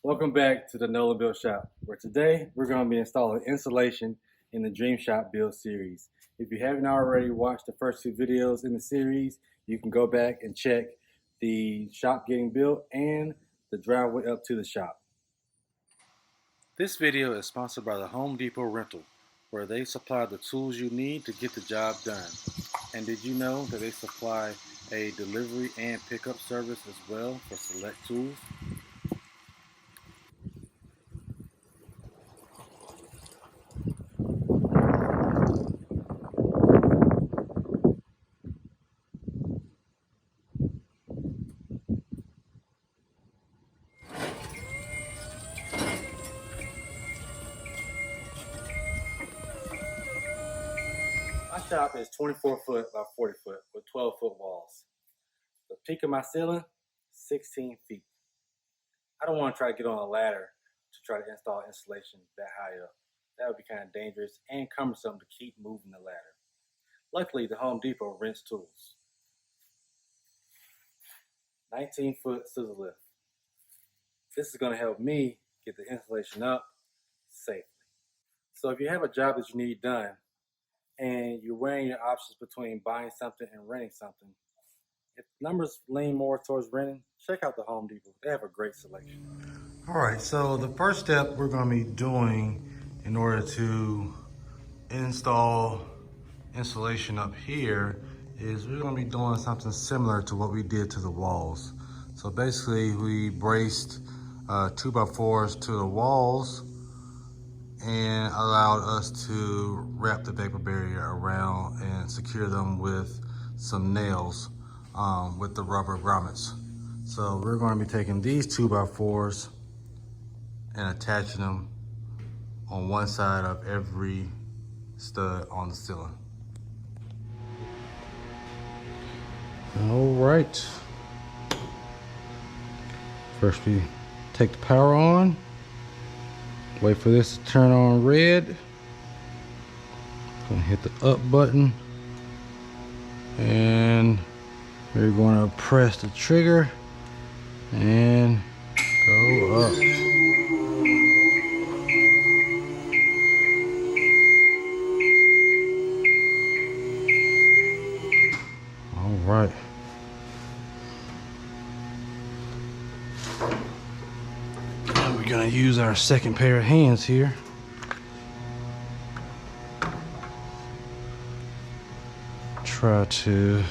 Welcome back to the NolanBuilt shop, where today we're going to be installing insulation in the Dream Shop build series. If you haven't already watched the first two videos in the series, you can go back and check the shop getting built and the driveway up to the shop. This video is sponsored by the Home Depot rental, where they supply the tools you need to get the job done. And did you know that they supply a delivery and pickup service as well for select tools? My shop is 24 foot by 40 foot with 12-foot walls. The peak of my ceiling, 16 feet. I don't want to try to get on a ladder to try to install insulation that high up. That would be kind of dangerous and cumbersome to keep moving the ladder. Luckily, the Home Depot rents tools. 19-foot scissor lift. This is going to help me get the insulation up safely. So if you have a job that you need done and you're weighing your options between buying something and renting something, if numbers lean more towards renting, check out the Home Depot. They have a great selection. All right, so the first step we're going to be doing in order to install insulation up here is we're going to be doing something similar to what we did to the walls. So basically we braced 2x4s to the walls and allowed us to wrap the vapor barrier around and secure them with some nails with the rubber grommets. So we're going to be taking these 2x4s and attaching them on one side of every stud on the ceiling. All right. First we take the power on, wait for this to turn on red. Gonna hit the up button and we're going to press the trigger and go up. All right. Now we're gonna use our second pair of hands here. Try to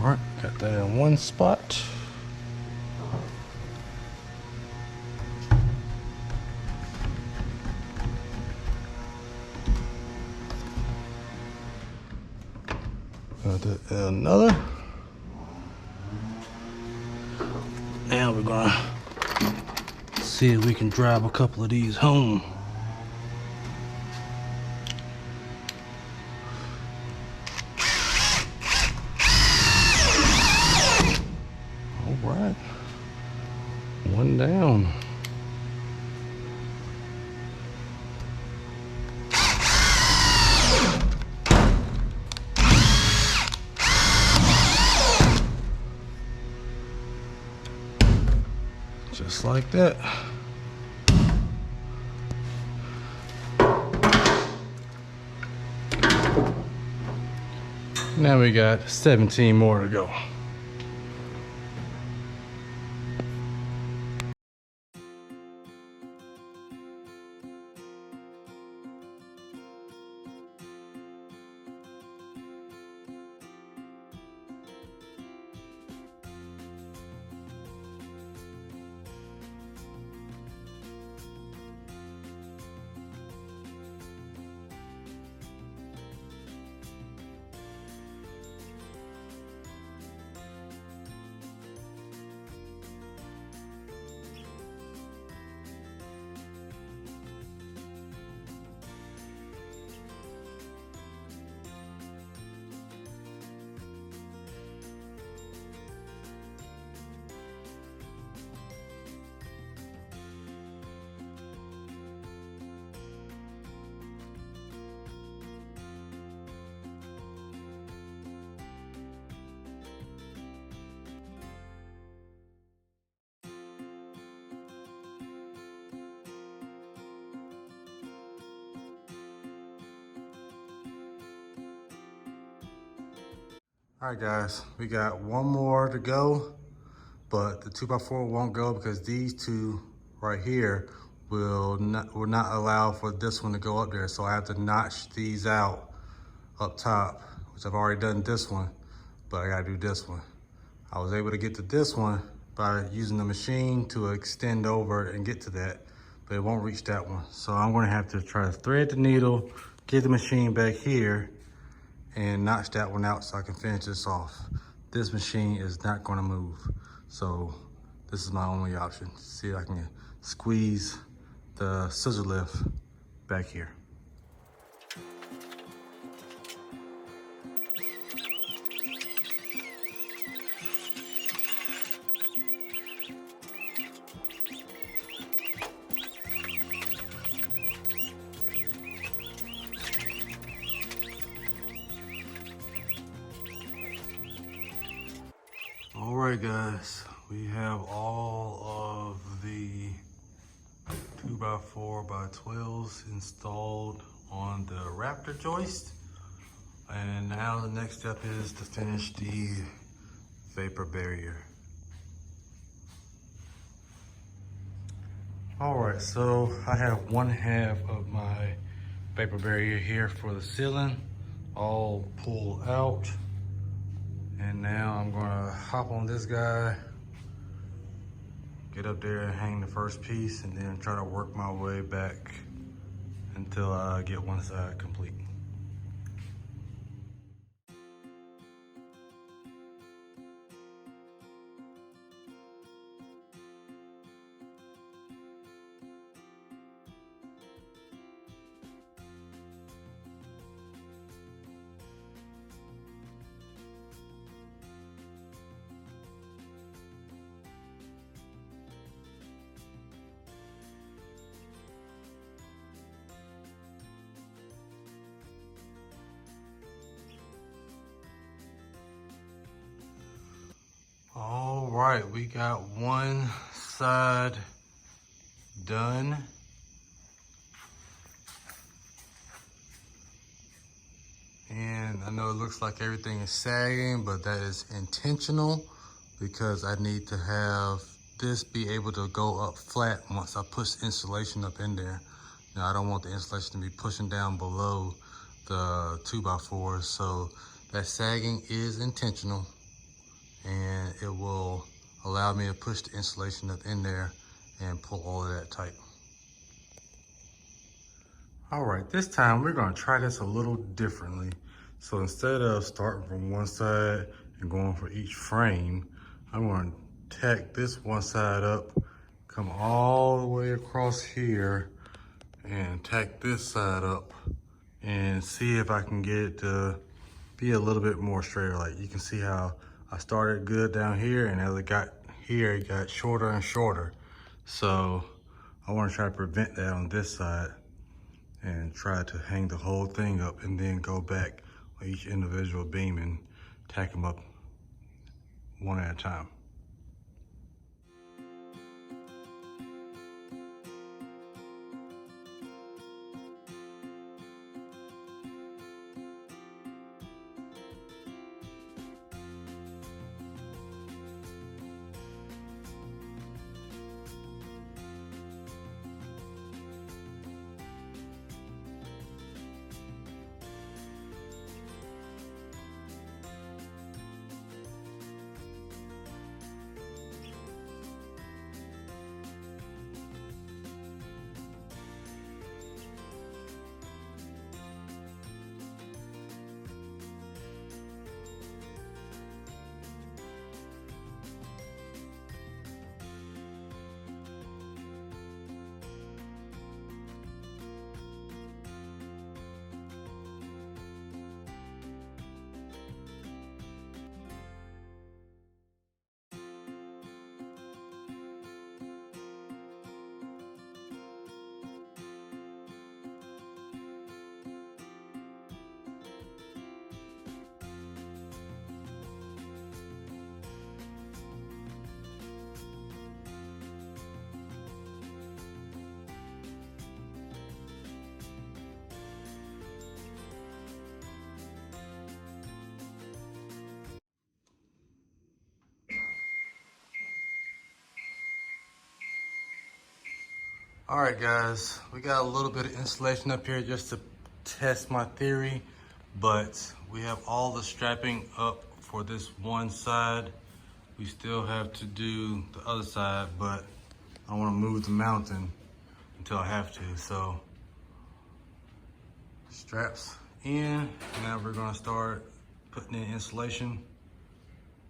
Alright, got that in one spot. Got that in another. Now we're gonna see if we can drive a couple of these home. Right, one down. Just like that. Now we got 17 more to go. All right, guys, we got one more to go, but the 2x4 won't go because these two right here will not allow for this one to go up there. So I have to notch these out up top, which I've already done this one, but I gotta do this one. I was able to get to this one by using the machine to extend over and get to that, but it won't reach that one. So I'm gonna have to try to thread the needle, get the machine back here, and notch that one out so I can finish this off. This machine is not gonna move. So this is my only option. See if I can squeeze the scissor lift back here. All right, guys, we have all of the 2x4x12s installed on the Raptor joist. And now the next step is to finish the vapor barrier. All right, so I have 1/2 of my vapor barrier here for the ceiling, all pulled out. And now I'm gonna hop on this guy, get up there and hang the first piece, and then try to work my way back until I get one side complete. All right, we got one side done. And I know it looks like everything is sagging, but that is intentional because I need to have this be able to go up flat once I push insulation up in there. Now, I don't want the insulation to be pushing down below the 2x4, so that sagging is intentional, and it will allow me to push the insulation up in there and pull all of that tight. All right, this time we're gonna try this a little differently. So instead of starting from one side and going for each frame, I'm gonna tack this one side up, come all the way across here, and tack this side up and see if I can get it to be a little bit more straighter. Like you can see how I started good down here, and as it got here, it got shorter and shorter. So I want to try to prevent that on this side and try to hang the whole thing up and then go back on each individual beam and tack them up one at a time. All right, guys, we got a little bit of insulation up here just to test my theory, but we have all the strapping up for this one side. We still have to do the other side, but I want to move the mountain until I have to. So straps in. Now we're gonna start putting in insulation.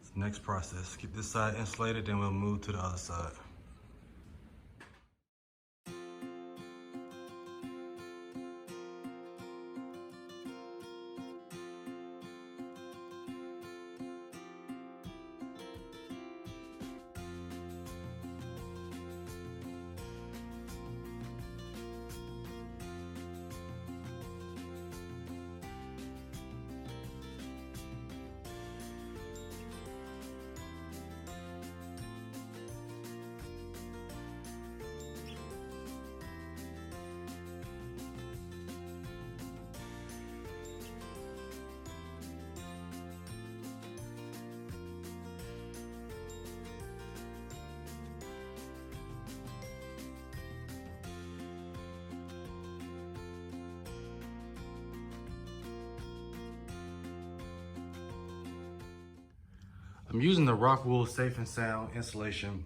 It's the next process. Get this side insulated, then we'll move to the other side. I'm using the Rockwool Safe and Sound insulation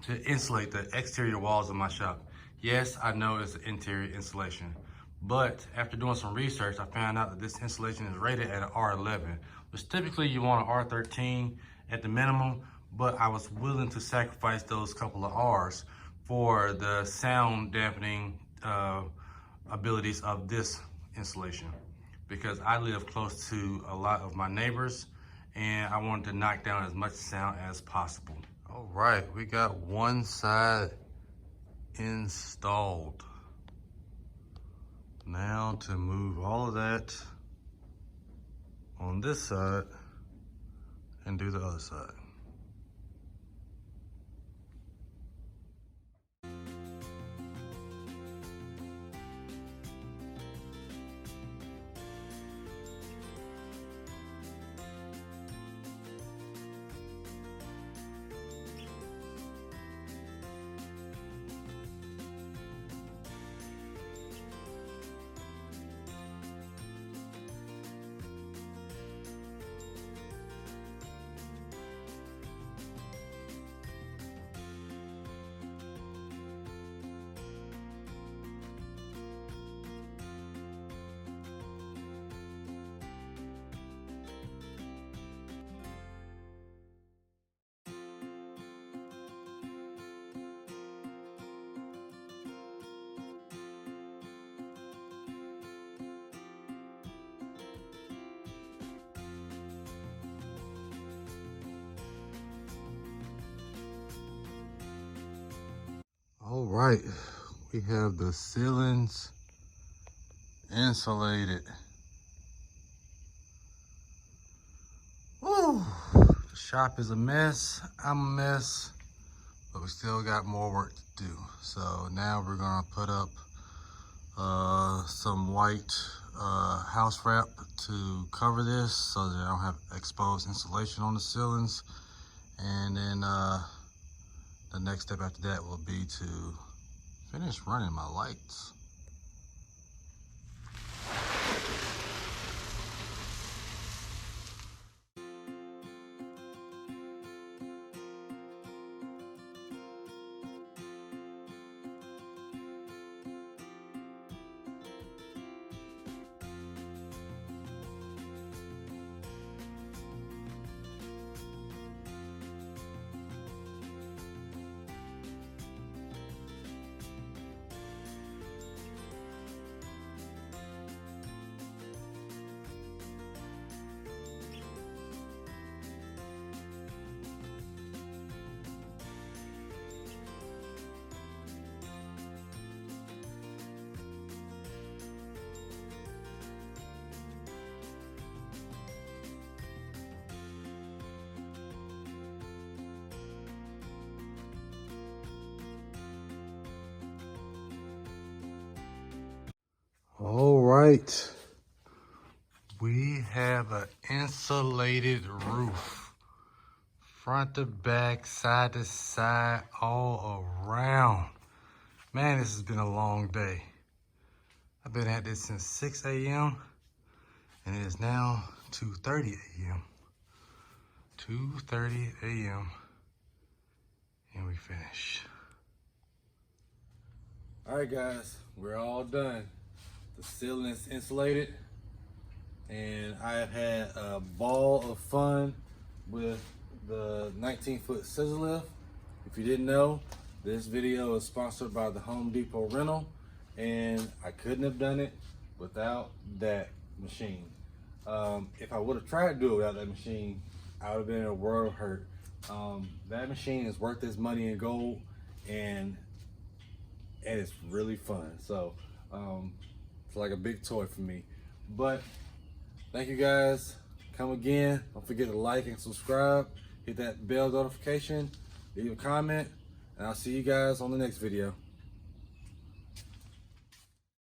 to insulate the exterior walls of my shop. Yes, I know it's an interior insulation, but after doing some research, I found out that this insulation is rated at an R11, which typically you want an R13 at the minimum, but I was willing to sacrifice those couple of R's for the sound dampening abilities of this insulation, because I live close to a lot of my neighbors and I wanted to knock down as much sound as possible. All right, we got one side installed. Now to move all of that on this side and do the other side. All right, we have the ceilings insulated. Woo! The shop is a mess, I'm a mess, but we still got more work to do. So now we're gonna put up some white house wrap to cover this so that I don't have exposed insulation on the ceilings. And then the next step after that will be to finish running my lights. All right, we have an insulated roof, front to back, side to side, all around. Man, this has been a long day. I've been at this since 6 a.m. and it is now 2:30 a.m. 2:30 a.m. and we finished. All right, guys, we're all done. The ceiling is insulated, and I have had a ball of fun with the 19-foot scissor lift. If you didn't know, this video is sponsored by the Home Depot rental, and I couldn't have done it without that machine. If I would have tried to do it without that machine, I would have been in a world of hurt. That machine is worth its money in gold, and it's really fun. So it's like a big toy for me. But thank you guys. Come again. Don't forget to like and subscribe. Hit that bell notification. Leave a comment. And I'll see you guys on the next video.